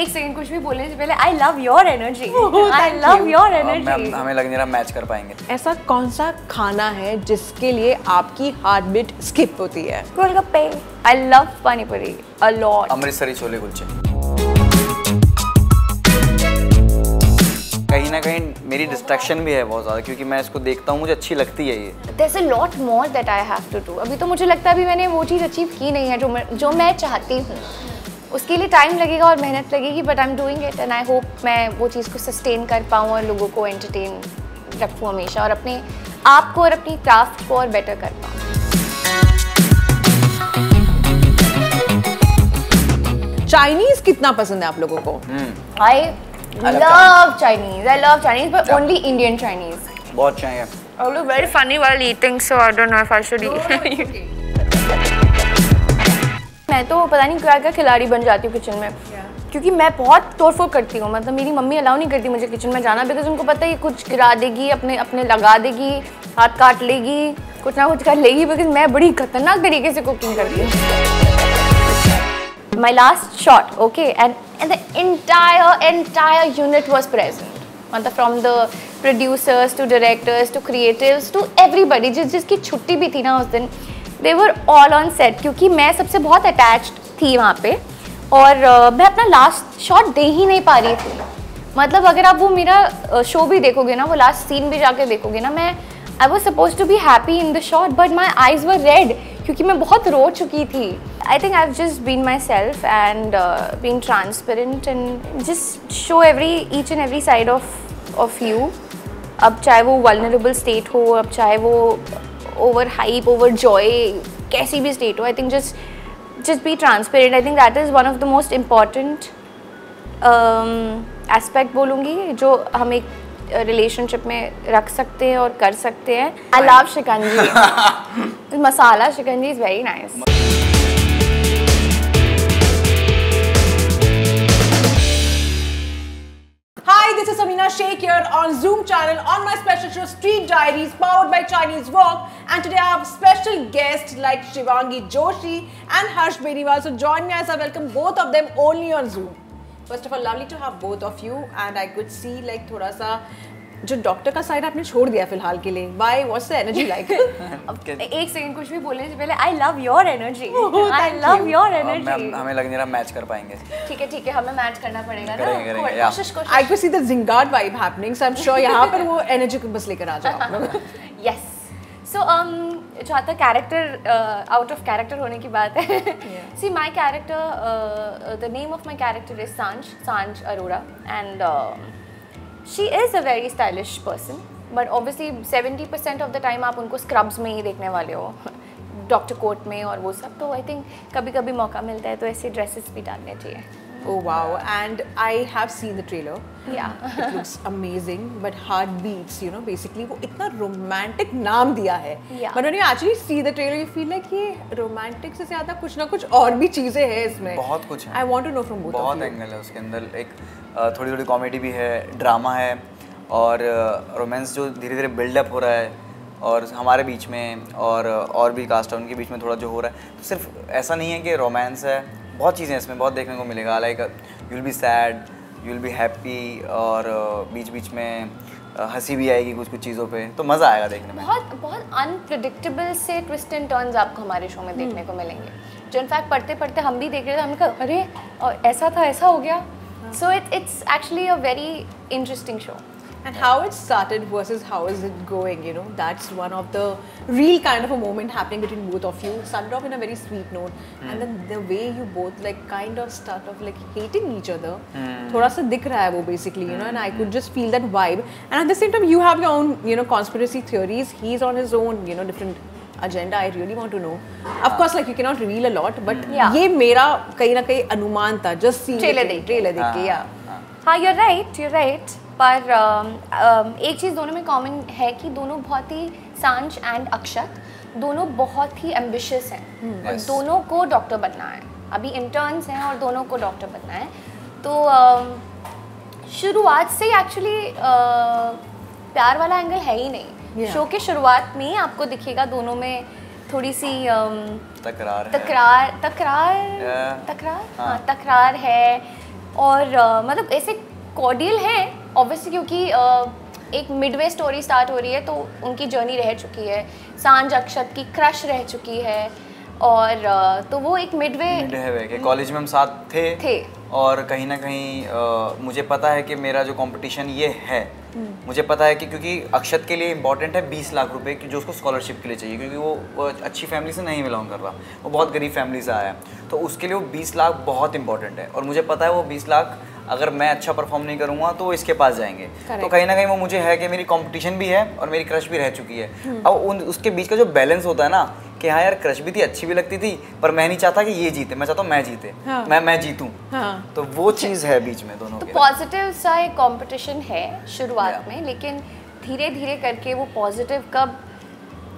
एक सेकंड कुछ भी बोलने से पहले I love your energy, I love your energy. हमें लग नहीं रहा मैच कर पाएंगे। ऐसा कौन सा खाना है जिसके लिए आपकी हार्ट बीट स्किप होती है? गोलगप्पे, आई लव पानी पूरी अ लॉट। अमृतसरी छोले कुलचे। कहीं ना कहीं मेरी डिस्ट्रैक्शन भी है बहुत ज़्यादा, क्योंकि मैं इसको देखता हूँ, मुझे अच्छी लगती है ये। There's a lot more that I have to do. अभी तो मुझे लगता है अभी मैंने वो चीज़ अचीव की नहीं है जो मैं चाहती हूँ। उसके लिए टाइम लगेगा और मेहनत लगेगी, but I am doing it and I hope मैं वो चीज़ को सस्टेन कर पाऊँ और लोगों को एंटरटेन रखूँ हमेशा, और अपने आप को और अपनी क्राफ्ट को और बेटर कर पाऊँ। चाइनीज कितना पसंद है आप लोगों को? I love Chinese, but only Indian Chinese. बहुत चाहिए। I look very funny while eating, so I don't know if I should eat. मैं तो पता नहीं क्या क्या खिलाड़ी बन जाती हूँ किचन में, क्योंकि मैं बहुत तोड़फोड़ करती हूँ। मतलब मेरी मम्मी अलाउ नहीं करती मुझे किचन में जाना, बिकॉज उनको पता है ये कुछ गिरा देगी, अपने लगा देगी, हाथ काट लेगी, कुछ ना कुछ कर लेगी, बिकॉज मैं बड़ी खतरनाक तरीके से कुकिंग करती हूँ। My last shot, okay, and the entire unit was present. मतलब from the producers to directors to creatives to everybody, जिसकी छुट्टी भी थी ना उस दिन, they were all on set, क्योंकि मैं सबसे बहुत attached थी वहाँ पे, और मैं अपना लास्ट शॉट दे ही नहीं पा रही थी। मतलब अगर आप वो मेरा शो भी देखोगे ना, वो लास्ट सीन भी जाके देखोगे ना, मैं I was supposed to be happy in the shot, but my eyes were red, क्योंकि मैं बहुत रो चुकी थी। I think I've just been myself and being transparent and just show each and every side of you. अब चाहे वो vulnerable state हो, अब चाहे वो over hype, over joy, कैसी भी state हो, I think just be transparent. I think that is one of the most important aspect बोलूँगी, जो हम एक रिलेशनशिप में रख सकते हैं और कर सकते हैं। I love shikanji. Masala shikanji is very nice. Hi, this is Amina Sheikh here on Zoom channel on my special show Street Diaries powered by Chinese Walk, and today I have special guests like Shivangi Joshi and Harsh Beniwal. So join me as I welcome both of them only on Zoom. First of all, lovely to have both of you, and I could see like थोड़ा सा जो doctor का side आपने छोड़ दिया फिलहाल के लिए। Why? What's the energy like? एक सेकंड कुछ भी बोलने से पहले I love your energy. I love your energy. हमें लग नहीं रहा मैच कर पाएंगे। ठीक है, हमें मैच करना पड़ेगा ना। करेंगे, कोशिश। I could see the Zingard vibe happening, so I'm sure यहाँ पर वो energy को बस लेकर आ जाओ आप लोग। Yes. So जहाँ तक कैरेक्टर आउट ऑफ कैरेक्टर होने की बात है, see my character, the name of my character is Sanj Arora, and she is a very stylish person, but obviously 70% of the time आप उनको स्क्रब्स में ही देखने वाले हो, डॉक्टर कोट में और वो सब। तो आई थिंक कभी कभी मौका मिलता है तो ऐसे ड्रेसेस भी डालने चाहिए। Oh wow, and I have seen the trailer. Yeah. It looks amazing, but heartbeats, you know, basically वो इतना romantic नाम दिया है। Yeah. But when you actually see the trailer, you feel like ये romantic से ज़्यादा कुछ ना कुछ और भी चीज़ें हैं इसमें। बहुत कुछ है। I want to know from both of you. बहुत एंगल है उसके अंदर, एक थोड़ी थोड़ी कॉमेडी भी है, ड्रामा है, और रोमांस जो धीरे धीरे बिल्डअप हो रहा है, और हमारे बीच में और भी कास्ट है उनके बीच में थोड़ा जो हो रहा है। तो सिर्फ ऐसा नहीं है कि रोमांस है, बहुत चीज़ें इसमें बहुत देखने को मिलेगा। Like you will be sad, you will be happy, और बीच बीच में हंसी भी आएगी कुछ चीज़ों पे, तो मज़ा आएगा देखने में। बहुत अनप्रिडिक्टेबल से ट्विस्ट एंड टर्न्स आपको हमारे शो में देखने को मिलेंगे, जो इनफैक्ट पढ़ते पढ़ते हम भी देख रहे थे, हमने कहा अरे ऐसा था, ऐसा हो गया। So it's actually a very interesting show. And how it started versus how is it going, you know, that's one of the real kind of a moment happening between both of you. Started off in a very sweet note, and then the way you both like kind of start off like hating each other, thoda sa dikh raha hai wo basically, you know, and I could just feel that vibe. And at the same time you have your own, you know, conspiracy theories. He's on his own, you know, different agenda. I really want to know. Of course, like you cannot reveal a lot, but ये मेरा कहीं ना कहीं अनुमान था just seeing trailer देख के। हाँ, you're right. पर एक चीज़ दोनों में कॉमन है कि दोनों बहुत ही, सांज एंड अक्षत दोनों बहुत ही एम्बिशियस हैं, और दोनों को डॉक्टर बनना है। अभी इंटर्न्स हैं और दोनों को डॉक्टर बनना है। तो शुरुआत से एक्चुअली प्यार वाला एंगल है ही नहीं। शो के शुरुआत में ही आपको दिखेगा दोनों में थोड़ी सी तकरार है। और मतलब ऐसे कॉर्डियल हैं ऑब्वियसली, क्योंकि एक मिडवे स्टोरी स्टार्ट हो रही है तो उनकी जर्नी रह चुकी है, सांझ अक्षत की क्रश रह चुकी है, और तो वो एक मिडवे के कॉलेज में हम साथ थे और कहीं ना कहीं मुझे पता है कि मेरा जो कंपटीशन ये है, मुझे पता है कि क्योंकि अक्षत के लिए इम्पोर्टेंट है 20 लाख रुपए की जो उसको स्कॉलरशिप के लिए चाहिए, क्योंकि वो अच्छी फैमिली से नहीं बिलोंग कर रहा, वो बहुत गरीब फैमिली से आया है, तो उसके लिए वो 20 लाख बहुत इंपॉर्टेंट है। और मुझे पता है वो 20 लाख अगर मैं अच्छा परफॉर्म नहीं करूँगा तो वो इसके पास जाएंगे। तो कहीं ना कहीं वो मुझे है कि मेरी कंपटीशन भी है और मेरी क्रश भी रह चुकी है। अब उसके बीच का जो बैलेंस होता है ना कि हाँ यार क्रश भी थी, अच्छी भी लगती थी, पर मैं नहीं चाहता कि ये जीते, मैं चाहता हूँ मैं जीते, मैं जीतूँ। तो वो चीज़ है बीच में दोनों के। तो पॉजिटिव सा एक कंपटीशन है शुरुआत में, लेकिन धीरे धीरे करके वो पॉजिटिव कब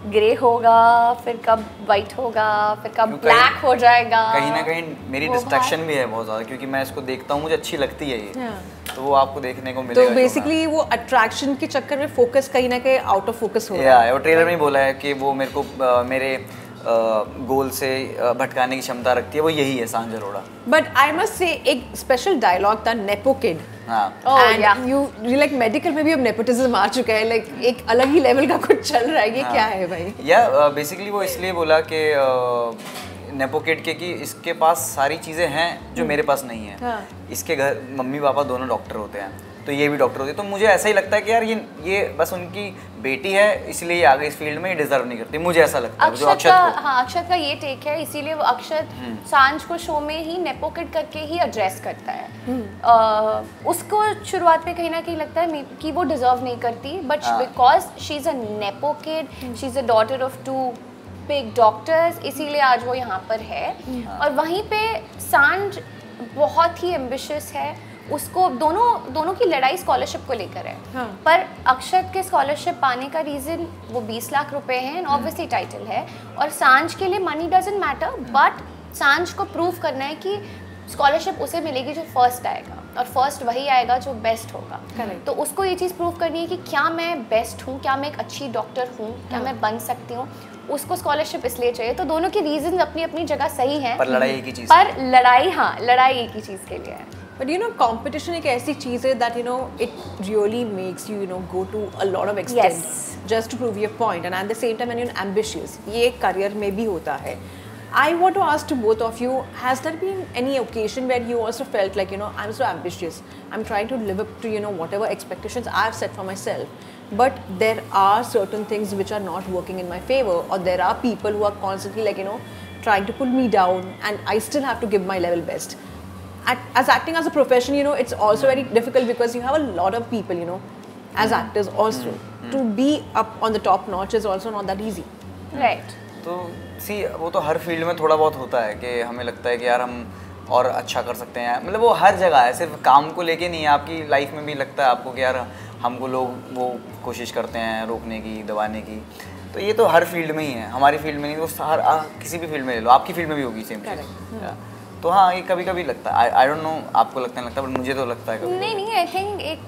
ग्रे होगा, फिर कब वाइट होगा, फिर कब ब्लैक हो जाएगा। कहीं ना कहीं मेरी डिस्ट्रैक्शन भी है बहुत ज़्यादा, क्योंकि मैं इसको देखता हूँ, मुझे अच्छी लगती है ये, तो वो आपको देखने को मिलेगा। तो बेसिकली वो अट्रैक्शन के चक्कर में फोकस कहीं ना कहीं आउट ऑफ फोकस हो रहा है। वो ट्रेलर में ही बोला है कि वो मेरे को मेरे गोल से भटकाने की क्षमता रखती है, वो यही है सांझ Arora. But I must say एक स्पेशल डायलॉग था nepo kid, and you like medical में भी अब नेपोटिज्म आ चुका है, लाइक एक अलग ही लेवल का कुछ चल रहा है, ये क्या है भाई? या बेसिकली वो इसलिए बोला कि नेपो किड के कि इसके पास सारी चीज़ें हैं जो मेरे पास नहीं है। इसके घर मम्मी पापा दोनों डॉक्टर होते हैं, तो ये भी डॉक्टर होती है, तो मुझे ऐसा ही लगता है कि यार ये बस उनकी बेटी है इसलिए ये आगे इस फील्ड में ये डिजर्व नहीं करती, मुझे ऐसा लगता है। अक्षत का ये टेक है, इसीलिए वो अक्षत सांझ को शो में ही नेपो किड करके ही एड्रेस करता है। उसको शुरुआत में कहीं ना कहीं लगता है कि वो डिजर्व नहीं करती, but because she is a nepo kid, she is a daughter of 2 big doctors, इसीलिए आज वो यहाँ पर है। और वहीं पे सांझ बहुत ही एम्बिशियस है, उसको दोनों की लड़ाई स्कॉलरशिप को लेकर है। पर अक्षत के स्कॉलरशिप पाने का रीज़न वो 20 लाख रुपए हैं एंड ऑब्वियसली टाइटल है, और सांझ के लिए मनी डजंट मैटर, बट सांझ को प्रूव करना है कि स्कॉलरशिप उसे मिलेगी जो फर्स्ट आएगा, और फर्स्ट वही आएगा जो बेस्ट होगा। तो उसको ये चीज़ प्रूव करनी है कि क्या मैं बेस्ट हूँ, क्या मैं एक अच्छी डॉक्टर हूँ, क्या मैं बन सकती हूँ, उसको स्कॉलरशिप इसलिए चाहिए। तो दोनों की रीजन अपनी अपनी जगह सही हैं, पर लड़ाई एक ही चीज़, पर लड़ाई एक ही चीज़ के लिए है। But you know, competition एक ऐसी चीज़ है that you know it really makes you go to a lot of extent just to prove your point, and at the same time when you're ambitious, ये career में भी होता है। I want to ask to both of you, has there been any occasion where you also felt like I'm so ambitious, I'm trying to live up to whatever expectations I've set for myself, but there are certain things which are not working in my favor, or there are people who are constantly like trying to pull me down, and I still have to give my level best. As acting as a profession, it's also very difficult because you have a lot of people, as actors also. To be up on the top notch is also not that easy. Right. तो वो तो हर field में थोड़ा बहुत होता है कि हमें लगता है कि यार हम और अच्छा कर सकते हैं, मतलब वो हर जगह है, सिर्फ काम को लेके नहीं है, आपकी लाइफ में भी लगता है आपको कि यार हमको लोग वो कोशिश करते हैं रोकने की, दबाने की। तो ये तो हर फील्ड में ही है, हमारी फील्ड में नहीं, वो किसी भी फील्ड में ले लो, आपकी फील्ड में भी होगी सेम चीज़। तो हाँ, ये कभी कभी लगता है, आई डोंट नो आपको लगता है, बट मुझे तो लगता है कभी। नहीं, आई थिंक एक,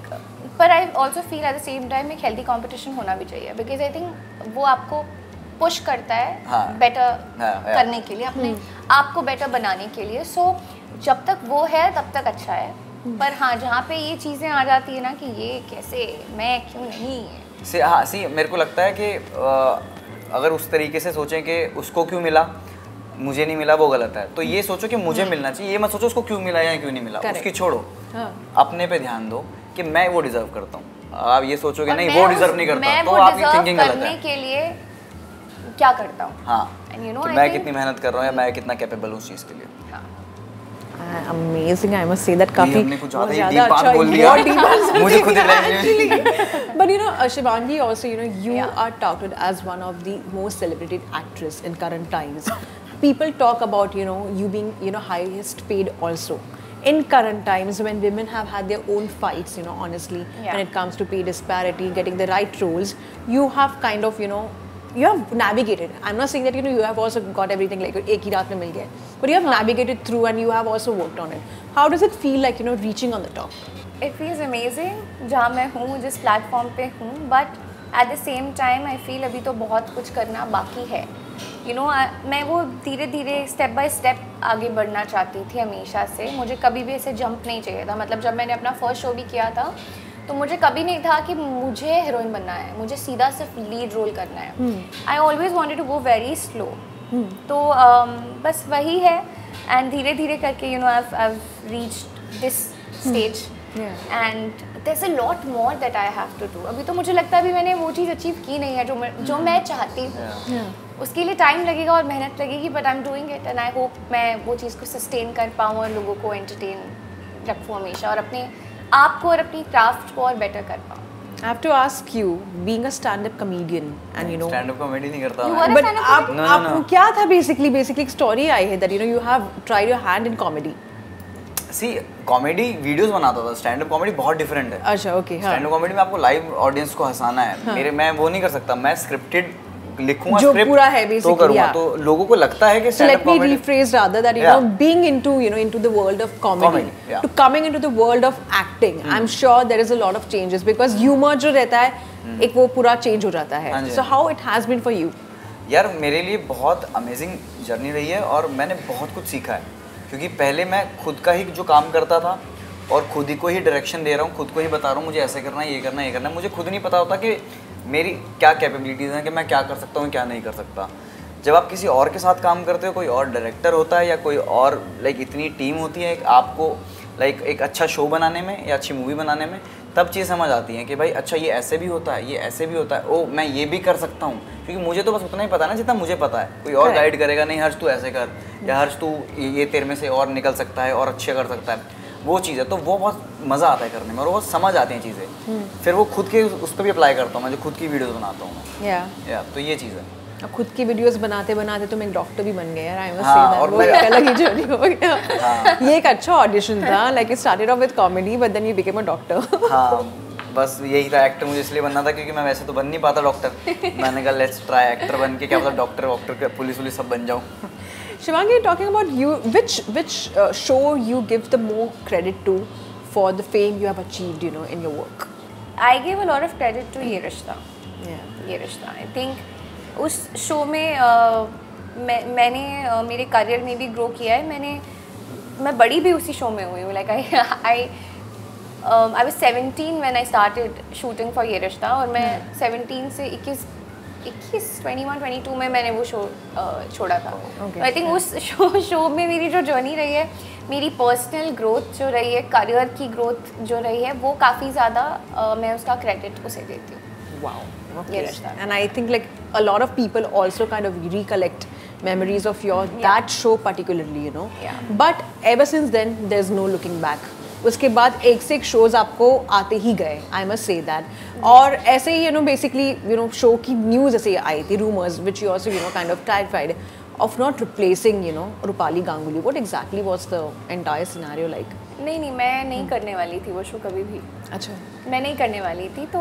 पर I also feel at the same time एक हेल्दी कंपटीशन होना भी चाहिए, बिकॉज आई थिंक वो आपको पुश करता है बेटर करने के लिए, अपने आप को बेटर बनाने के लिए। सो जब तक वो है तब तक अच्छा है, पर हाँ जहाँ पे ये चीज़ें आ जाती है ना कि ये कैसे, मैं क्यों नहीं, मेरे को लगता है कि अगर उस तरीके से सोचें कि उसको क्यों मिला मुझे नहीं मिला, वो गलत है। तो ये सोचो कि मुझे मिलना चाहिए, ये मत सोचो उसको क्यों मिला या क्यों नहीं मिला, उसकी छोड़ो, अपने पे ध्यान दो कि मैं वो डिजर्व करता हूँ। आप ये सोचोगे नहीं वो डिजर्व नहीं करता, तो आपकी थिंकिंग गलत है। करने के लिए क्या करता हूँ, हाँ, तो मैं कितनी मेहनत कर रहा हूँ या मैं कितना कैपेबल हूँ उस चीज़ के लिए। Amazing, I must say that काफी हमने कुछ ज़्यादा ही डीप बात बोल दिया, मुझे खुद ही But Shivangi also, you are touted as one of the most celebrated actress in current times. People talk about, you being, highest paid also. In current times, when women have had their own fights, honestly, when it comes to pay disparity, getting the right roles, you have kind of, you have navigated. I'm not saying that you have also got everything like एक ही रात में मिल गया, but you have navigated through and you have also worked on it. How does it feel like reaching on the top? It feels amazing जहाँ मैं हूँ, जिस platform पे हूँ, but at the same time I feel अभी तो बहुत कुछ करना बाकी है। यू नो मैं वो धीरे धीरे स्टेप बाय स्टेप आगे बढ़ना चाहती थी हमेशा से। मुझे कभी भी ऐसे जंप नहीं चाहिए था। मतलब जब मैंने अपना फर्स्ट शो भी किया था तो मुझे कभी नहीं था कि मुझे हीरोइन बनना है, मुझे सीधा सिर्फ लीड रोल करना है। I always wanted to go very slow. तो बस वही है एंड धीरे धीरे करके you know I reached this stage and there is a lot more that I have to do. अभी तो मुझे लगता है अभी मैंने वो चीज़ अचीव की नहीं है जो मैं चाहती हूँ। उसके लिए टाइम लगेगा और मेहनत लगेगी, but I am doing it and I hope मैं वो चीज़ को सस्टेन कर पाऊँ और लोगों को एंटरटेन रखूँ हमेशा और अपने आप को और अपनी क्राफ्ट को और बेटर कर पाऊँ। I have to ask you, being a stand-up comedian, and you know, stand-up comedy नहीं करता You मैं। were a but stand-up आप क्या था basically एक story आई है that you know you have tried your hand in comedy. सी comedy videos बनाता था, स्टैंड अप कॉमेडी बहुत डिफरेंट है। अच्छा ओके। स्टैंड अप कॉमेडी में आपको लाइव ऑडियंस को हंसाना है। मेरे मैं वो नहीं कर सकता, मैं स्क्रिप्टेड लिखूंगा जो स्क्रिप्ट पूरा है तो basically, करूंगा। yeah. तो लोगों को लगता है कि So stand let up me comedy rephrase rather that you Yeah. know being into the world of comedy, yeah. to coming into the world of acting, I'm sure there is a lot of changes because humor जो रहता है एक वो पूरा change हो जाता है। हाँ जी, So how it has been for you? यार मेरे लिए बहुत अमेजिंग जर्नी रही है और मैंने बहुत कुछ सीखा है, क्योंकि पहले मैं खुद का ही जो काम करता था और खुद ही को ही डायरेक्शन दे रहा हूँ, खुद को ही बता रहा हूँ मुझे ऐसे करना है, ये करना है, ये करना है। मुझे खुद नहीं पता होता कि मेरी क्या कैपेबिलिटीज़ हैं, कि मैं क्या कर सकता हूँ क्या नहीं कर सकता। जब आप किसी और के साथ काम करते हो, कोई और डायरेक्टर होता है या कोई और लाइक इतनी टीम होती है आपको लाइक एक अच्छा शो बनाने में या अच्छी मूवी बनाने में, तब चीज़ समझ आती है कि भाई अच्छा ये ऐसे भी होता है, ये ऐसे भी होता है, ओ मैं ये भी कर सकता हूँ। क्योंकि मुझे तो बस उतना ही पता है ना जितना मुझे पता है, कोई और गाइड करेगा नहीं, हर्ष तू ऐसे कर या हर्ष तू ये तेरे में से और निकल सकता है और अच्छे कर सकता है, वो चीज़ है। तो वो बहुत मज़ा आता है करने में और वो समझ आती हैं चीज़ें। फिर वो खुद के उस पर भी अप्लाई करता हूँ मैं, जो खुद की वीडियोस बनाता हूँ मैं। या तो ये चीज़ है। अब खुद की वीडियोस बनाते बनाते तुम एक डॉक्टर भी बन गए यार। आई मस्ट हाँ, से और वो मैं- एक अलग ही जर्नी हो गया। ये एक अच्छा ऑडिशन था, like it started off with comedy but then you became a doctor. हाँ बस यही था, एक्टर मुझे इसलिए बनना था क्योंकि मैं वैसे तो बन नहीं पाता डॉक्टर। मैंने कहा लेट्स ट्राई एक्टर बन के, क्या पता डॉक्टर पुलिस सब बन जाऊँ। Shivangi, talking about you, which show you give the more credit to for the fame you have achieved, you know, in your work? I give a lot of credit to ये रिश्ता। ये रिश्ता I think उस show में मैंने मेरे career में भी ग्रो किया है। मैं बड़ी भी उसी शो में हुई हूँ। Like I was 17 when I started shooting for ये रिश्ता और मैं 17 से 21 में मैंने वो शो छोड़ा था। आई थिंक उस शो में मेरी जो जर्नी रही है, मेरी पर्सनल ग्रोथ जो रही है, करियर की ग्रोथ जो रही है, वो काफ़ी ज़्यादा मैं उसका क्रेडिट उसे देती हूँ। Wow. ये रिश्ता। And I think like a lot of people also kind of recollect memories of that show particularly, you know. Yeah. But ever since then, there's no looking back. उसके बाद एक से एक शोज आपको आते ही गए, आई मस्ट से दैट। और ऐसे ही बेसिकली शो की न्यूज़ ऐसे आई थी, rumours which you also kind of clarified of not replacing Rupali Ganguly. What exactly was the entire scenario like? नहीं मैं नहीं करने वाली थी वो शो कभी भी। अच्छा। मैं नहीं करने वाली थी तो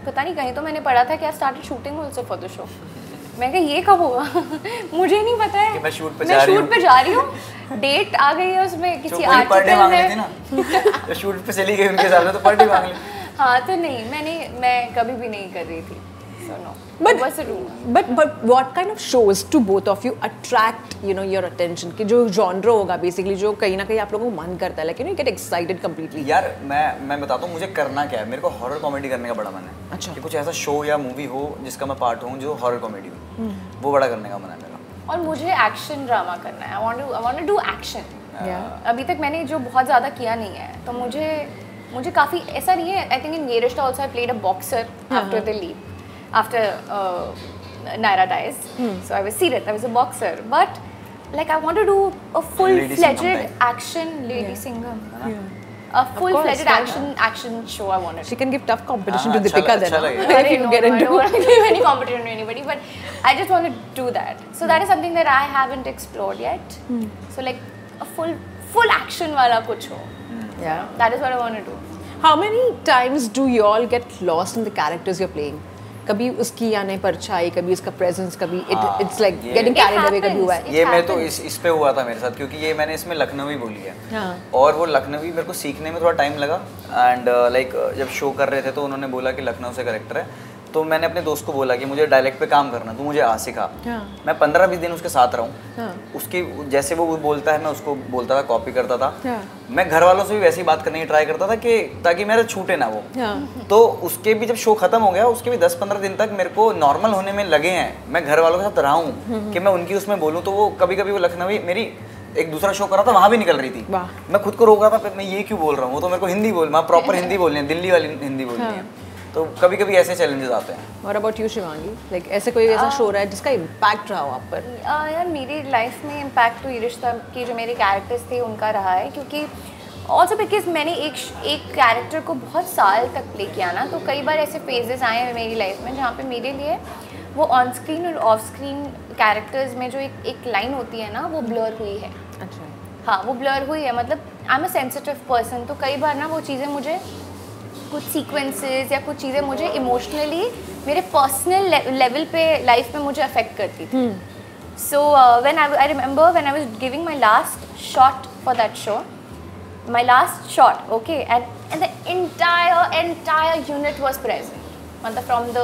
पता नहीं कहीं तो मैंने पढ़ा था कि I started shooting also for the show. मैं कहा ये कब हुआ? मुझे नहीं पता है कि मैं शूट पे जा रही हूँ। डेट आ गई है उसमें किसी आर्टिकल में। शूट पे चली गई उनके साथ तो पर डे मांग ली। हाँ तो नहीं मैं कभी भी नहीं कर रही थी। So no. But it was a rumor. but what kind of shows to both of you attract your attention? कि जो genre होगा basically जो कहीं ना कहीं आप लोगों को मन करता है, like you get excited completely. यार मैं बताता हूँ मुझे करना क्या है। मेरे को हॉरर कॉमेडी करने का बड़ा मन है। अच्छा। कि कुछ ऐसा शो या मूवी हो जिसका मैं पार्ट हूँ जो हॉरर कॉमेडी हो, वो बड़ा करने का मन है मेरा। और मुझे एक्शन ड्रामा करना है। I want to do action. Yeah. अभी तक मैंने जो बहुत ज़्यादा किया नहीं है, तो मुझे काफ़ी ऐसा नहीं है। I think in Yeh Rishta also I played a boxer after the leap, after Naira dies. So I was serious, I was a boxer, but like I want to do a full-fledged action Lady Singham. A full-fledged action show I wanted. She can give tough competition to अच्छा Deepika अच्छा then. लगेगा। If you get I into. don't want to give any competition to anybody, but I just want to do that. So that is something that I haven't explored yet. So like a full action wala kuch ho. Yeah. That is what I want to do. How many times do you all get lost in the characters you're playing? कभी उसकी आने परछाई, कभी उसका presence, कभी it's like getting carried away कभी हुआ है। ये मैं तो इस पे हुआ था मेरे साथ, क्योंकि ये मैंने इसमें लखनवी बोली है। हाँ। और वो लखनवी मेरे को सीखने में थोड़ा टाइम लगा एंड लाइक जब शो कर रहे थे तो उन्होंने बोला कि लखनऊ से करेक्टर है, तो मैंने अपने दोस्त को बोला कि मुझे डायलेक्ट पे काम करना, तू मुझे सिखा। मैं 15-20 दिन उसके साथ रहा हूँ। उसकी जैसे वो बोलता है मैं उसको बोलता था, कॉपी करता था। मैं घर वालों से भी वैसी बात करने की ट्राई करता था कि ताकि मेरा छूटे ना वो। तो उसके भी जब शो खत्म हो गया, उसके भी 10-15 दिन तक मेरे को नॉर्मल होने में लगे हैं। मैं घर वालों के साथ रहा हूँ कि मैं उनकी उसमें बोलूँ, तो वो कभी कभी वो लखनवी मेरी एक दूसरा शो कर रहा था, वहाँ भी निकल रही थी। मैं खुद को रोक रहा था, मैं ये क्यों बोल रहा हूँ, वो तो मेरे को हिंदी बोल, मैं प्रॉपर हिंदी बोलनी है, दिल्ली वाली हिंदी बोलनी है। तो कभी कभी ऐसे चैलेंजेस आते हैं। और अबाउट यू शिवांगी, लाइक ऐसे कोई ऐसा शो रहा है जिसका इम्पैक्ट रहा हो आप पर? यार मेरी लाइफ में इम्पैक्ट तो ये रिश्ता के जो मेरे कैरेक्टर्स थे उनका रहा है, क्योंकि ऑल्सो बिकॉज मैंने एक कैरेक्टर को बहुत साल तक प्ले किया ना, तो कई बार ऐसे फेजेस आए हैं मेरी लाइफ में जहाँ पे मेरे लिए वो ऑन स्क्रीन और ऑफ स्क्रीन कैरेक्टर्स में जो एक लाइन होती है ना, वो ब्लर हुई है। अच्छा। हाँ, वो ब्लर हुई है, मतलब I am a sensitive person, तो कई बार ना वो चीज़ें मुझे, कुछ सीक्वेंसेस या कुछ चीज़ें मुझे इमोशनली मेरे पर्सनल लेवल पे लाइफ में मुझे अफेक्ट करती थी। So when I remember when I was giving my last shot for that show, my last shot, okay, and the entire unit was present, मतलब from the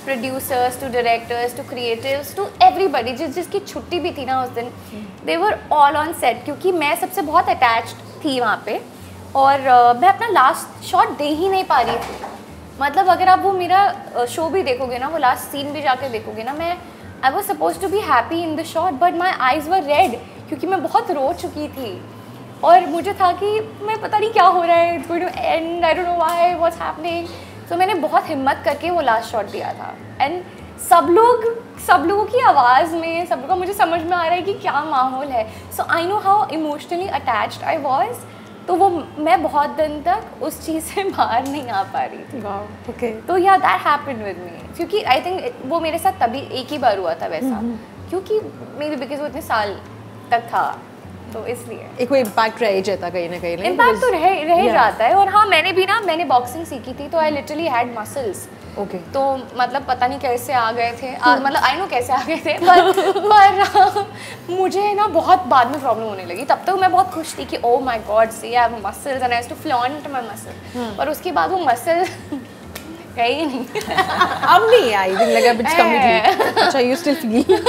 producers to directors to creatives to everybody, जिसकी छुट्टी भी थी ना उस दिन, they were all on set, क्योंकि मैं सबसे बहुत attached थी वहाँ पे, और मैं अपना लास्ट शॉट दे ही नहीं पा रही थी। मतलब अगर आप वो मेरा शो भी देखोगे ना, वो लास्ट सीन भी जाके देखोगे ना, मैं I was suppose to be happy in the shot but my eyes were red, क्योंकि मैं बहुत रो चुकी थी और मुझे था कि मैं पता नहीं क्या हो रहा है, it's going to end, I don't know why, what's happening. So मैंने बहुत हिम्मत करके वो लास्ट शॉट दिया था, एंड सब लोगों की आवाज़ में सब लोगों का मुझे समझ में आ रहा है कि क्या माहौल है। So I know how emotionally attached I was, तो वो मैं बहुत दिन तक उस चीज़ से बाहर नहीं आ पा रही थी। ओके। तो या दैट हैपेंड विद मी, क्योंकि आई थिंक वो मेरे साथ तभी एक ही बार हुआ था वैसा, क्योंकि मे बी बिकॉज वो इतने साल तक था, तो इसलिए एक कोई इम्पैक्ट रह ही जाता कहीं ना कहीं। इम्पैक्ट तो रह जाता है। और हाँ, मैंने बॉक्सिंग सीखी थी, तो I literally had muscles. Okay. तो मतलब पता नहीं कैसे आ गए थे, मतलब आई नो कैसे आ गए थे, पर मुझे ना बहुत बाद में प्रॉब्लम होने लगी। तब तक मैं बहुत खुश थी कि oh my God, see I have muscles and I have to flaunt my muscle, पर उसके बाद वो मसल है ही नहीं। अब नहीं, आई थिंक लगा इट्स कमिंग। अच्छा, you still feel?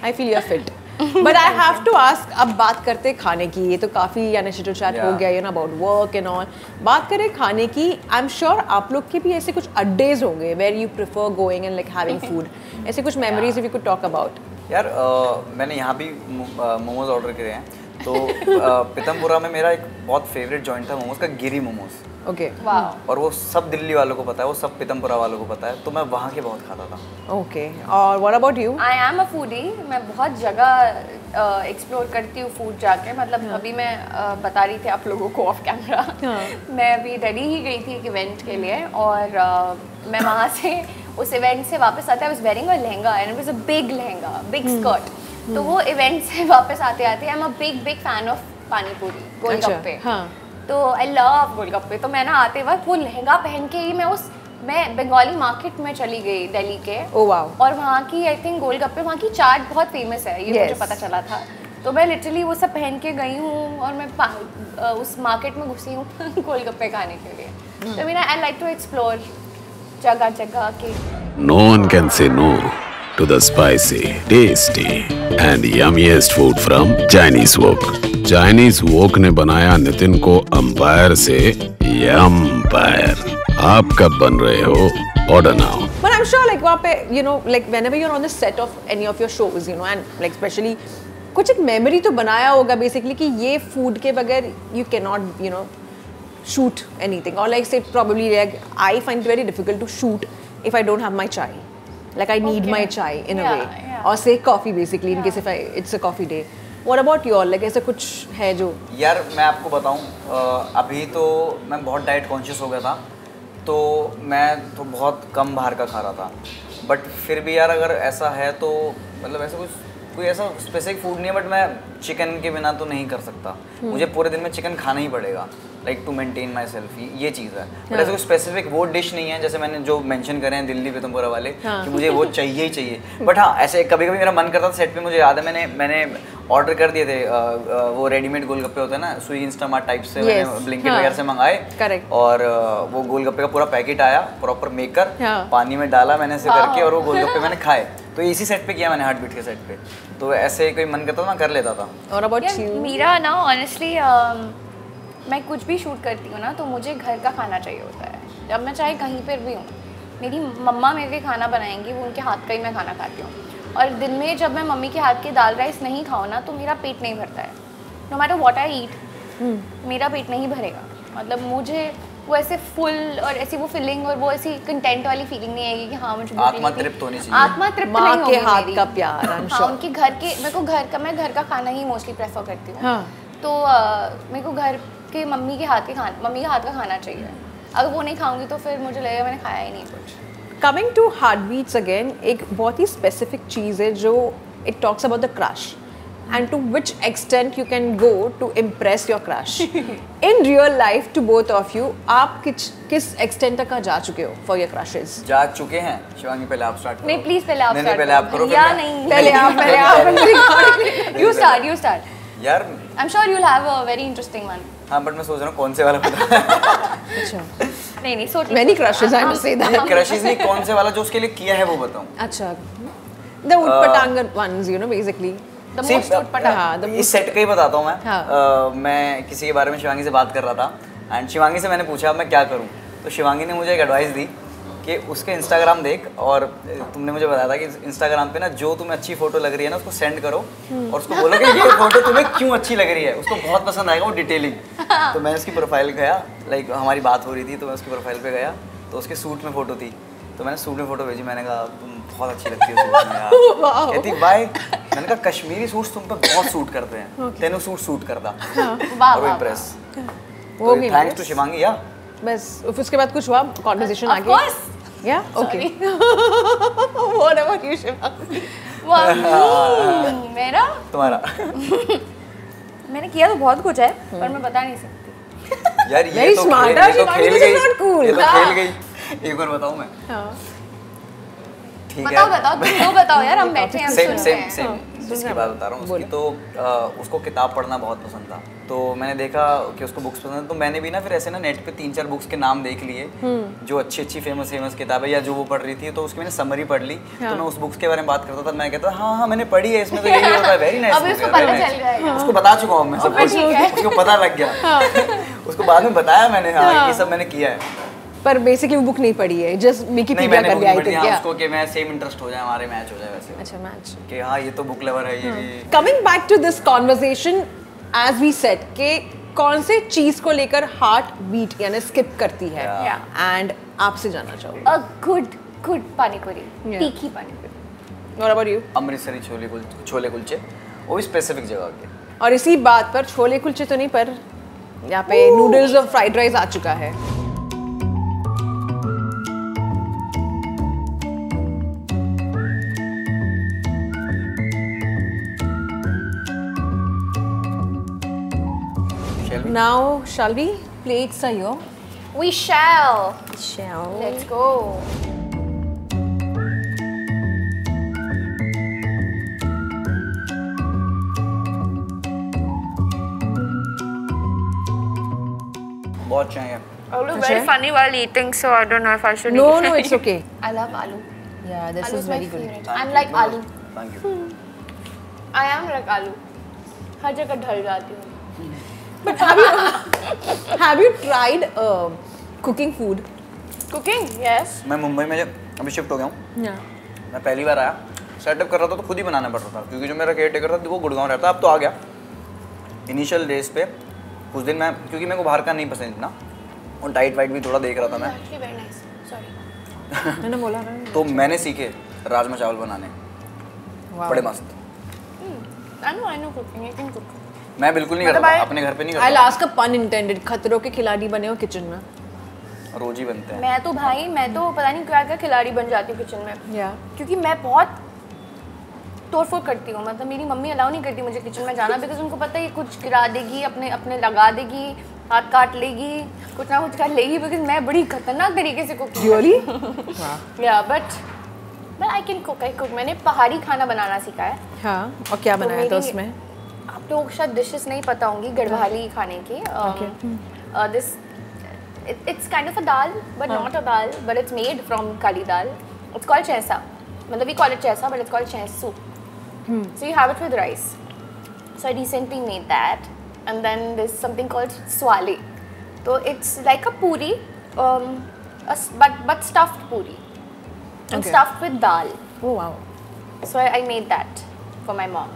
I feel you are fit. But I have to ask, अब बात करते खाने की, ये तो काफ़ी अनशिटल चैट हो गया, you know, about work and all. बात करें खाने की, आई एम श्योर आप लोग के भी ऐसे कुछ अड्डेज होंगे where you prefer going and like having food, ऐसे कुछ memories if you could talk about. यार मैंने यहाँ भी मोमोज ऑर्डर करे हैं, तो पीतमपुरा में मेरा एक बहुत फेवरेट जॉइंट था मोमोज का, गिरी मोमोज। ओके। और वो सब दिल्ली वालों को पता है, वो सब पीतमपुरा वालों को पता है, तो मैं वहाँ के बहुत खाता था। ओके। और what about you? I am a foodie, मैं बहुत जगह एक्सप्लोर करती हूँ फूड जाके। मतलब अभी मैं बता रही थी आप लोगों को ऑफ कैमरा, मैं अभी दिल्ली ही गई थी एक इवेंट के लिए, और मैं वहाँ से उस इवेंट से वापस आते, I was wearing a lehenga and it was a big lehenga, big skirt. तो वो इवेंट से वापस आते आते I am a big fan of पानी पूरी, गोलगप्पे। तो आई लव गोलगप्पे। तो मैं ना आते वक्त वो लहंगा पहन के ही मैं बंगाली मार्केट में चली गई दिल्ली के। Oh wow. और वहाँ की आई थिंक गोलगप्पे, वहाँ की चाट बहुत फेमस है, ये मुझे पता चला था। तो मैं लिटरली वो सब पहन के गई हूँ और मैं उस मार्केट में घुसी हूँ गोलगप्पे खाने के लिए। तो मेरा आई लाइक टू एक्सप्लोर जगह जगह के। No one can say no to the spicy, tasty and yummiest food from Chinese Wok. Chinese Wok ने बनाया नितिन को अंपायर से यम्पायर। आप कब बन रहे हो? Order now. But I'm sure like वहाँ पे you know like whenever you're on the set of any of your shows, you know, and like especially कुछ एक memory तो बनाया होगा basically कि ये food के बगैर you cannot you know shoot anything, or like say probably like I find it very difficult to shoot if I don't have my chai. Like I need my chai in a way, or say coffee basically in case if it's a coffee day. What about you all? Like ऐसा कुछ है जो? यार मैं आपको बताऊं, अभी तो मैं बहुत डाइट कॉन्शियस हो गया था, तो मैं तो बहुत कम बाहर का खा रहा था, बट फिर भी यार अगर ऐसा है तो मतलब ऐसा कुछ कोई ऐसा स्पेसिफिक फूड नहीं है, बट मैं चिकन के बिना तो नहीं कर सकता। मुझे पूरे दिन में चिकन खाना ही पड़ेगा, like to maintain myself, ये चीज़ है। बट ऐसे कोई स्पेसिफिक वो डिश नहीं है जैसे मैंने जो मेंशन करे हैं दिल्ली पीतमपुरा वाले कि मुझे वो चाहिए ही चाहिए। बट हाँ, ऐसे कभी कभी मेरा मन करता था सेट पे, मुझे याद है मैंने ऑर्डर कर दिए थे वो रेडीमेड गोलगप्पे होते हैं ना, स्विगी इंस्टामार्ट टाइप से, मैंने ब्लिंकिट वगैरह से मंगाए और वो गोलगप्पे का पूरा पैकेट आया प्रॉपर मेकर, पानी में डाला मैंने ऐसे करके और वो गोलगप्पे मैंने खाए। तो इसी सेट पे किया मैंने, हार्ट बीट के सेट पे। तो ऐसे कोई मन करता था मैं कर लेता था। और अबाउट यू? मेरा ना ऑनेस्टली मैं कुछ भी शूट करती हूँ ना तो मुझे घर का खाना चाहिए होता है, जब मैं चाहे कहीं पर भी हूँ। मेरी मम्मा मेरे लिए खाना बनाएंगी, वो उनके हाथ का ही मैं खाना खाती हूँ। और दिन में जब मैं मम्मी के हाथ के दाल राइस नहीं खाऊँ ना तो मेरा पेट नहीं भरता है। नो मैटर व्हाट आई ईट, मेरा पेट नहीं भरेगा। मतलब मुझे वो ऐसे फुल और ऐसी वो फीलिंग और वो ऐसी कंटेंट वाली फीलिंग नहीं आएगी कि हाँ मुझे आत्मा तृप्त होनी चाहिए। आत्मा तृप्त माँ नहीं के होगी हाथ मेरी। का प्यार, हाँ, उनके घर के, मेरे को मैं घर का खाना ही मोस्टली प्रेफर करती हूँ। हाँ। तो मेरे को घर के मम्मी के हाथ का खाना चाहिए। अगर वो नहीं खाऊंगी तो फिर मुझे लगेगा मैंने खाया ही नहीं कुछ। Coming to heart beats again, एक बहुत ही स्पेसिफिक चीज़ है जो it talks about the crush and to which extent you can go to impress your crush in real life to both of you. आप किस extent तक जा चुके हो for your crushes? जा चुके हैं। शिवांगी पहले आप स्टार्ट करो। नहीं प्लीज पहले आप नहीं पहले आप करो। या नहीं पहले आप you start यार I'm sure you'll have a very interesting one. हाँ, बट मैं सोच रहा हूँ कौन से वाला पता। अच्छा, नहीं सोच many crushes I must say that. Crushes नहीं, कौन से वाला जो उसके लिए किया है वो बताऊँ। अच्छा, the Utpatangan ones, you know, basically. the most हाँ, the इस सेट का ही बताता हूँ मैं। हाँ। मैं किसी के बारे में शिवांगी से बात कर रहा था एंड शिवांगी से मैंने पूछा मैं क्या करूँ, तो शिवांगी ने मुझे एक एडवाइस दी कि उसके इंस्टाग्राम देख, और तुमने मुझे बताया था कि इंस्टाग्राम पे ना जो तुम्हें अच्छी फोटो लग रही है ना उसको सेंड करो और उसको बोलो कि ये फोटो तुम्हें क्यों अच्छी लग रही है, उसको बहुत पसंद आएगा वो डिटेलिंग। तो मैं उसकी प्रोफाइल गया, लाइक हमारी बात हो रही थी तो मैं उसकी प्रोफाइल पे गया तो उसके सूट में फोटो थी, तो मैंने सूट में फोटो भेजी। मैंने कहा तुम बहुत अच्छी लगती हो सूट में यार। कहती बाय। मैंने कहा कश्मीरी सूट्स तुम पे बहुत सूट करते हैं, तेनू सूट करता। और वो इम्प्रेस। वो भी थैंक्स टू शिवांगी। या बस उसके बाद कुछ हुआ, कॉन्वर्सेशन आगे? Of course. या okay. What about you Shivangi? मेरा तुम्हारा। मैंने किया तो बहुत कुछ है पर मैं बता नहीं सकती। यार ये Very तो smart, खेल, ये तो Shivangi, खेल this is गई, not cool. ये तो हाँ। खेल गई। एक बार बताऊं मैं? हाँ। ठीक है। बताओ तुम दो बताओ यार, हम बैठे हैं हम सुन रहे हैं। सेम जिसकी बात बता रहा हूँ उसकी, तो उसको किताब पढ़ना बहुत पसंद था, तो मैंने देखा कि उसको बुक्स पसंद है, तो मैंने भी ना फिर ऐसे ना नेट पे 3-4 बुक्स के नाम देख लिए जो अच्छी फेमस किताबें या जो वो पढ़ रही थी, तो उसकी मैंने समरी पढ़ ली। तो मैं उस बुक्स के बारे में बात करता था, मैं कहता हाँ मैंने पढ़ी है, इसमें तो यही होता है, वेरी नाइस। अभी उसको पता चल गया। उसको बता चुका हूँ मैं सब कुछ, उसको पता लग गया। उसको बाद में बताया मैंने, हाँ ये सब मैंने किया है। पर बेसिकली वो बुक नहीं पढ़ी है, जस्ट विकिपीडिया कर लिया है क्या? उसको कि मैं सेम इंटरेस्ट हो जाए, हमारे मैच हो जाए वैसे। अच्छा, मैच कि हाँ ये तो बुक लवर है ये भी। Coming back to this conversation, as we said कि कौन से चीज को लेकर हार्ट बीट यानी स्किप करती है, एंड आपसे जानना चाहूँगी। A good पानी पूरी, तीखी पानी पूरी। What about you? Amritsari chole kulche, वो भी स्पेसिफिक जगह के। और इसी बात पर छोले कुलचे तो नहीं, पर यहाँ पे नूडल्स और फ्राइड राइस आ चुका है। Now, shall we? Plates are here. We shall. Shall. Let's go. बहुत चाहिए। I look very funny while eating, so I don't know if I should No, eat. no, it's okay. I love aloo. Yeah, this Aloo is is my very good. favorite. I'm like aloo. Thank you. I am like aloo. हर जगह ढल जाती हूँ। But have you tried cooking food? Cooking, yes. मैं मुंबई में जब अभी shift हो गया हूँ, Yeah. मैं पहली बार आया, सेटअप कर रहा था तो खुद ही बनाना पड़ रहा था, क्योंकि जो मेरा केयर टेकर था वो गुड़गांव रहता, अब तो आ गया। इनिशियल डेज पे कुछ दिन मैं, क्योंकि मेरे को बाहर का नहीं पसंद इतना, और डाइट वाइट भी थोड़ा देख रहा था मैं, Actually very nice. Sorry. मैंने बोला ना। तो मैंने सीखे राजमा चावल बनाने, बड़े मस्त। I know cooking. I can cook. मैं बिल्कुल नहीं मतलब करता, अपने घर पे नहीं I'll करता, ask a pun intended. खतरों के खिलाड़ी बने हो किचन में? रोज ही बनते हैं। मैं तो पता नहीं क्या खिलाड़ी बन जाती हूँ किचन में। Yeah. क्योंकि मैं बहुत तोड़फोड़ करती हूँ, मतलब मेरी मम्मी अलाउ नहीं करती मुझे किचन में जाना, बिकॉज उनको पता है ये कुछ गिरा देगी, अपने अपने लगा देगी, हाथ काट लेगी, कुछ ना कुछ कर लेगी, बिकॉज मैं बड़ी खतरनाक तरीके से कुक Really? या बट आई कैन कुक। मैंने पहाड़ी खाना बनाना सीखा है। हाँ, और क्या बनाया था मेरी- उसमें? आप लोग शायद डिशेस नहीं पता होंगी गढ़वाली खाने की। This it's kind of a dal, but not a dal, but it's made from kali dal. It's called chesa. मतलब we call it chesa, but it's called chesu. So you have it with rice. So I recently made that, and then there's something called swale. So it's like a puri, but stuffed puri, and Okay. stuffed with dal. Oh wow, So I made that for my mom.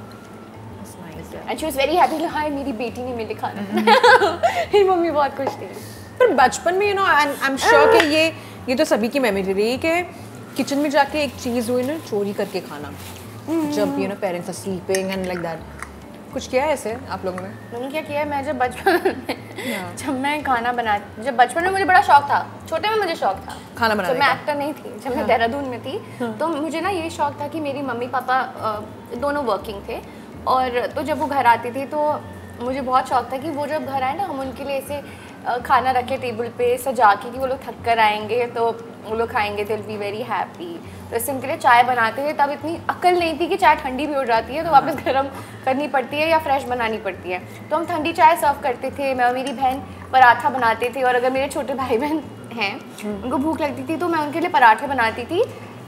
that's nice. Yeah. And she was very happy कि हाँ मेरी बेटी ने मेरे खाना बनाया। मेरी mummy बहुत खुश थी। पर बचपन में आई एम श्योर कि ये तो सभी की मेमोरी रही कि किचन में जाके एक चीज़ हुई ना, चोरी करके खाना, जब parents are sleeping and like that. कुछ किया है ऐसे आप लोगों ने? मैंने क्या किया है, मैं जब बचपन में जब मैं खाना जब बचपन में मुझे बड़ा शौक था, छोटे में मुझे शौक था खाना बनाने जब मैं का। एक्टर नहीं थी, जब मैं देहरादून में थी, तो मुझे ना ये शौक था कि मेरी मम्मी पापा दोनों वर्किंग थे, और तो जब वो घर आती थी तो मुझे बहुत शौक था कि वो जब घर आए ना, हम उनके लिए ऐसे खाना रखे टेबल पे सजा के कि वो लोग थक कर आएंगे तो वो लोग खाएंगे, they will be very happy. तो इससे उनके लिए चाय बनाते थे, तब इतनी अक्ल नहीं थी कि चाय ठंडी भी हो जाती है तो वापस गर्म करनी पड़ती है या फ्रेश बनानी पड़ती है, तो हम ठंडी चाय सर्व करते थे। मैं और मेरी बहन पराठा बनाते थे, और अगर मेरे छोटे भाई बहन हैं उनको भूख लगती थी तो मैं उनके लिए पराठे बनाती थी,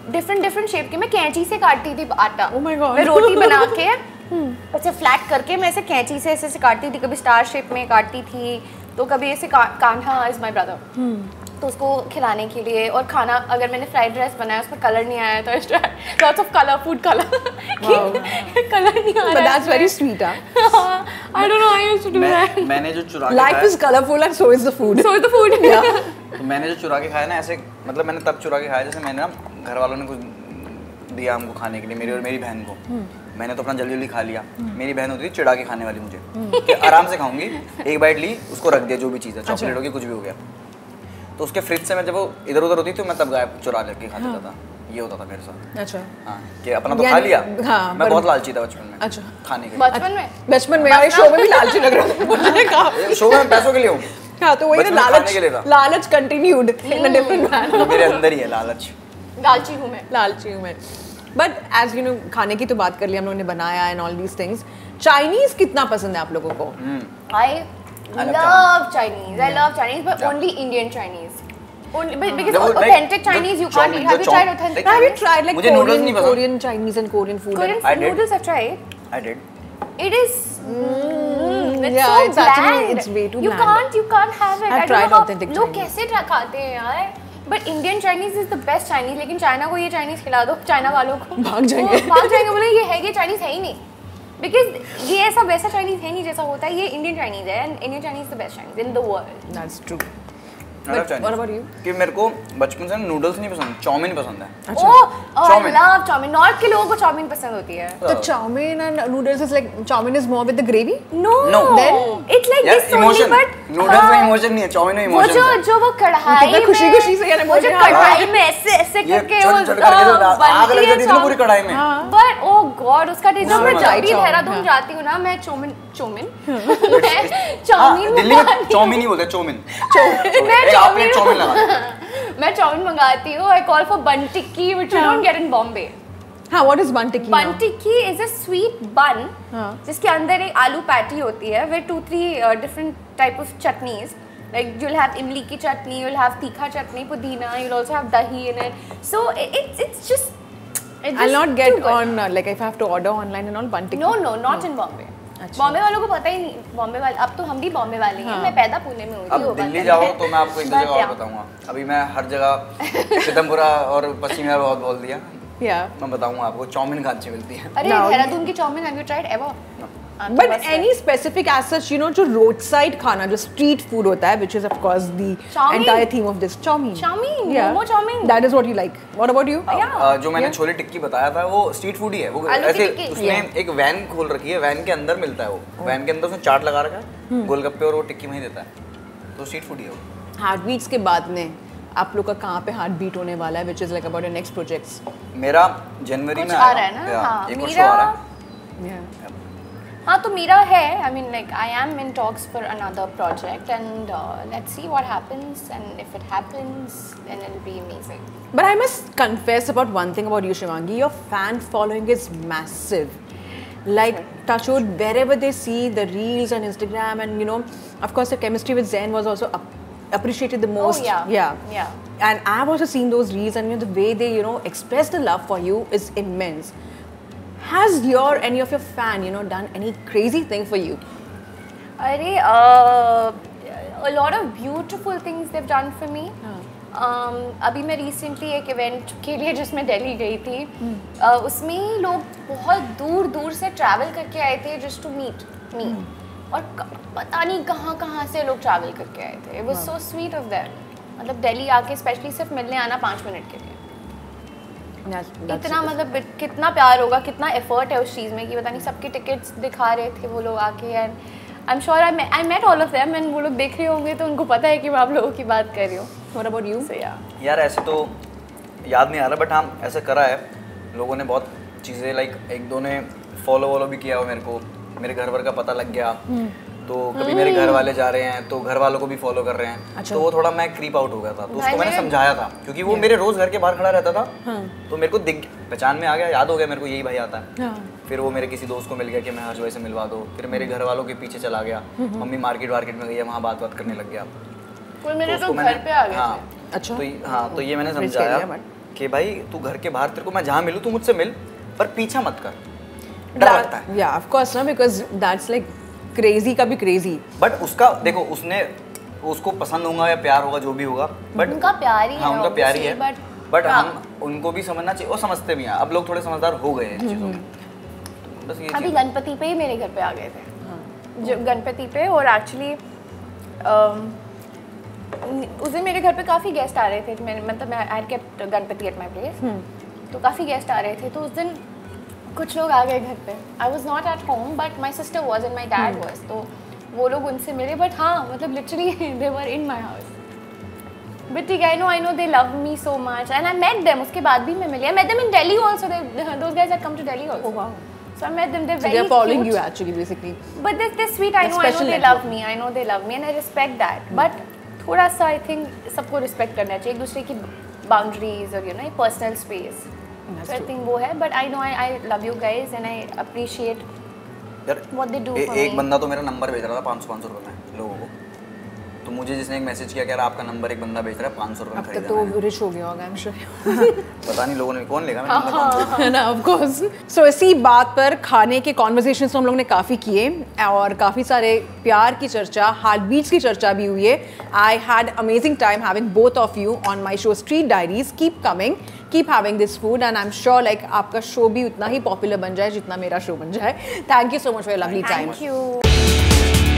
डिफरेंट शेप के। मैं कैंची से काटती थी आटा। Oh my God. मैं रोटी बना के ऐसे फ्लैट करके मैं ऐसे कैंची से ऐसे काटती थी, कभी स्टार शेप में काटती थी, तो कभी ऐसे कान्हा इज माय ब्रदर, तो उसको खिलाने के लिए। और खाना अगर मैंने फ्राइड राइस बनाया उसमें कलर नहीं आया तो lots of colour, food colour, colour नहीं आ But रहा that's very sweet, huh? I don't know, I used to do that. मैंने जो चुरा के Life खाया, is colorful and so is the food. So the food तो मैंने जो चुरा के खाया ना, ऐसे मतलब मैंने तब चुरा के खाया जैसे मैंने ना घर वालों ने कुछ दिया हमको खाने के लिए, मेरी और मेरी बहन को। मैंने तो अपना जल्दी जल्दी खा लिया। मेरी बहन होती थी चिढ़ा के खाने वाली मुझे कि आराम से खाऊंगी, एक बाइट ली, उसको रख दिया, जो भी चीज़ है, चॉकलेट होगी, कुछ भी हो गया, तो उसके फ्रिज से मैं जब वो इधर उधर होती थी तो मैं तब गायब चुरा लेके खा लेता था। ये होता था मेरे साथ। अच्छा। हाँ, कि अपना तो खा लिया। हाँ, मैं बहुत लालची था बचपन में। अच्छा। खाने के बचपन में यार शो में भी लालची लग रहा था मुझे कहा। लिए शो में पैसों के लिए हूँ, हाँ, तो वही ना, बचपन में खाने के लिए था। लालच continued in a different manner. जो मेरे अंदर ही है लालच। लालची हूँ मैं। लालची हूँ मैं। बट एज यू नो, खाने की तो बात कर ली हम लोगों ने, बनाया and all these things. Chinese कितना पसंद है आप लोगों को? I love Chinese. I love Chinese, but only Indian Chinese. Only because Like, authentic Chinese you can't eat. Have you tried authentic Have you Chinese? tried like मुझे noodles नहीं पसंद। Korean Chinese and Korean food? Korean I did. noodles I've tried. I did. It is. It's yeah, so it's actually- bland. it's way too you bland. can't have it. I've I don't tried know how authentic लोग Chinese. कैसे खाते हैं यार? But Indian Chinese is the best Chinese. लेकिन China को ये Chinese खिला दो, चाइना वालों को भाग जाएंगे। वो भाग जाएंगे, बोले ये है, ये Chinese है ही नहीं। Because ये ऐसा वैसा Chinese है नहीं जैसा होता है, ये Indian Chinese है, and Indian Chinese is the best Chinese in the world. That's true. I love But Chinese. what about you? कि मेरे को बचपन से नूडल्स नहीं पसंद, चाउमीन पसंद है। अच्छा। Oh, I Chow-mein. love chow mein. North के लोगों को chow mein पसंद होती है। तो chow mein and noodles is like, chow mein is more with the gravy? No. No. Then? It's like यार this only, emotion, but noodles में इमोशन नहीं है, चाउमीन में वो इमोशन है। जो वो कढ़ाई कितना में खुशी-खुशी से यानी वो जो बोल रहे हैं, कढ़ाई में ऐसे ऐसे ये करके वो छोटे-छोटे करके जो आग लग जाती थी ना पूरी कढ़ाई में। But oh God, उसका टेस्ट। जब मैं हाँ, जब भी चाउमीन, देहरादून हाँ। जाती हूँ ना, मैं चाउमीन हाँ, दिल्ली में चाउमीन ही बोलते हैं, चाउमीन। मैं आप प्लेट चाउमीन लगा। मैं चाउमीन मंगाती हूँ। I call for bun tikki, which you don't get in Bombay. हाँ, what is bun tikki? Bun tikki is a sweet bun हाँ। जिसके अंदर एक आलू पैटी होती है with 2-3 different type of chutneys. Like you'll have imli ki chutney, you'll have tikha chutney, pudina, you'll also have dahi in it. So it's just I'll not too get good. on like if I have to order online and all bun tikki. No, not in Bombay. अच्छा। बॉम्बे वालों को पता ही नहीं। बॉम्बे वाले, अब तो हम भी बॉम्बे वाले हैं। मैं पैदा पुणे में हुई थी। अब वो दिल्ली बात जाओ है। तो मैं आपको एक दो But जगह और yeah. बताऊंगा। अभी मैं हर जगह सितमपुरा और पश्चिमी में बहुत बोल दिया। Yeah. मैं बताऊंगा आपको, चाउमीन कहाँ अच्छी मिलती है। अरे Now- देहरादून की chowmein have you tried ever? But any specific as such, you know, जो roadside खाना, जो street food होता है, which is of course the Chow mein. entire theme of this, chow mein. Chow-mein, Yeah. momo chow-mein. That is what you like. What about you? Yeah. जो मैंने Yeah. Chole टिक्की बताया था वो स्ट्रीट फूड ही है। वो आलू की ऐसे टिक्की। उसने Yeah. एक वैन खोल रखी है, वैन के अंदर मिलता है वो। वैन के अंदर उसने चाट लगा रखा है, गोलगप्पे और वो टिक्की वहीं देता है, तो स्ट्रीट फूड ही है वो। हार्टबीट्स के बाद में आप लोग का कहाँ पे हार्ट बीट होने वाला है, which is like about your next projects? मेरा जनवरी कुछ में आ रहा है ना, हाँ, एक और शो मेरा आ रहा है। हाँ तो मेरा है, I mean like I am in talks for another project and let's see what happens, and if it happens then it'll be amazing. But I must confess about one thing about you, Shivangi. Your fan following is massive. Like touchwood, wherever they see the reels on Instagram, and you know, of course, the chemistry with Zen was also appreciated the most. Oh yeah. And I've also seen those reels, and you know, the way they express the love for you is immense. Has any of your fan done any crazy thing for you? अरे a lot of beautiful things they've done for me. अभी मैं recently एक event के लिए जिसमें दिल्ली गई थी, उसमें ही लोग बहुत दूर दूर से ट्रैवल करके आए थे जस्ट टू मीट मी, और पता नहीं कहाँ कहाँ से लोग ट्रैवल करके आए थे. It was so sweet of them. मतलब दिल्ली आके स्पेशली सिर्फ मिलने आना 5 मिनट के लिए. इतना मतलब कितना प्यार होगा, कितना एफर्ट है उस चीज़ में कि पता नहीं. सबके टिकट्स दिखा रहे थे वो लोग आके, and I am sure I met all of them, and वो लोग देख रहे होंगे तो उनको पता है कि मैं आप लोगों की बात कर रही हूँ. What about you? So, यार ऐसे तो याद नहीं आ रहा, बट हाँ ऐसा करा है लोगों ने बहुत चीज़ें. लाइक एक दो ने फॉलो भी किया हो मेरे को, मेरे घर वर का पता लग गया. तो कभी मेरे घर वाले जा रहे हैं तो घर वालों को भी फॉलो कर रहे हैं. अच्छा. तो वो थोड़ा मैं क्रीप आउट हो गया था, तो उसको मैंने समझाया था, क्योंकि वो मेरे रोज घर के बाहर खड़ा रहता था. तो मेरे को पहचान में आ गया, याद हो गया मेरे को यही भाई आता है. फिर वो मेरे किसी दोस्त को मिल गया कि मैं हर्ष भाई से मिलवा दो. फिर मेरे घर वालों के पीछे चला गया, मम्मी मार्केट में गई है, वहाँ बात करने लग गया. मेरे तो घर पे आ गए. हाँ अच्छा. तो ये मैंने समझाया कि भाई तू घर के बाहर, तेरे को मैं जहाँ मिलूँ तू मुझसे मिल, पर पीछा मत कर. डर लगता है. Yeah, of course, ना, because that's like crazy का भी crazy. बट उसका देखो, उसको पसंद होगा या प्यार होगा जो भी होगा, बट उनका प्यार ही है. हाँ उनका प्यार ही है, बट हाँ. हम उनको भी समझना चाहिए, और समझते भी हैं. अब लोग थोड़े समझदार हो गए हैं इन चीज़ों में. तो बस ये अभी चीज़. गणपति पे ही मेरे घर पे आ गए थे. जो गणपति पे, और एक्चुअली उस दिन मेरे घर पे काफ़ी गेस्ट आ रहे थे. मैं I kept Ganpati at my place, तो काफ़ी गेस्ट आ रहे थे. तो उस दिन कुछ लोग आ गए घर पे. I was not at home, but my sister was and my dad was. तो वो लोग उनसे मिले, बट हाँ मतलब literally they were in my house. But ठीक है, I know they love me so much, and I met them. उसके बाद भी मैं मिली. I met them in Delhi also. Those guys had come to Delhi also. So I met them. They're very They're following cute. you actually, basically. But they're sweet. I know they love me. I know they love me, and I respect that. But थोड़ा सा I think सबको respect करना चाहिए, एक दूसरे की boundaries और personal space. So I think वो है. But I know I love you guys and I appreciate what they do for me. एक बंदा तो मेरा नंबर भेज रहा था 500 रुपये में लोगों को. तो मुझे जिसने एक मैसेज किया कि यार आपका नंबर एक बंदा भेज रहा है 500 रुपये में खरीदा. अब तो रिच हो गया होगा, आई एम श्योर. पता नहीं लोगों ने कौन लेगा मेरा नंबर. ना ऑफ कोर्स. सो इसी बात पर खाने के कॉन्वर्सेशंस तो हम लोग ने काफ़ी किए, और काफ़ी सारे प्यार की चर्चा, हार्ट बीट्स की चर्चा भी हुई है. I had amazing time having both of you on my show street diaries. Keep coming, keep having this food, and I am sure like आपका शो भी उतना ही पॉपुलर बन जाए जितना मेरा शो बन जाए. Thank you so much for your lovely time. Thank you.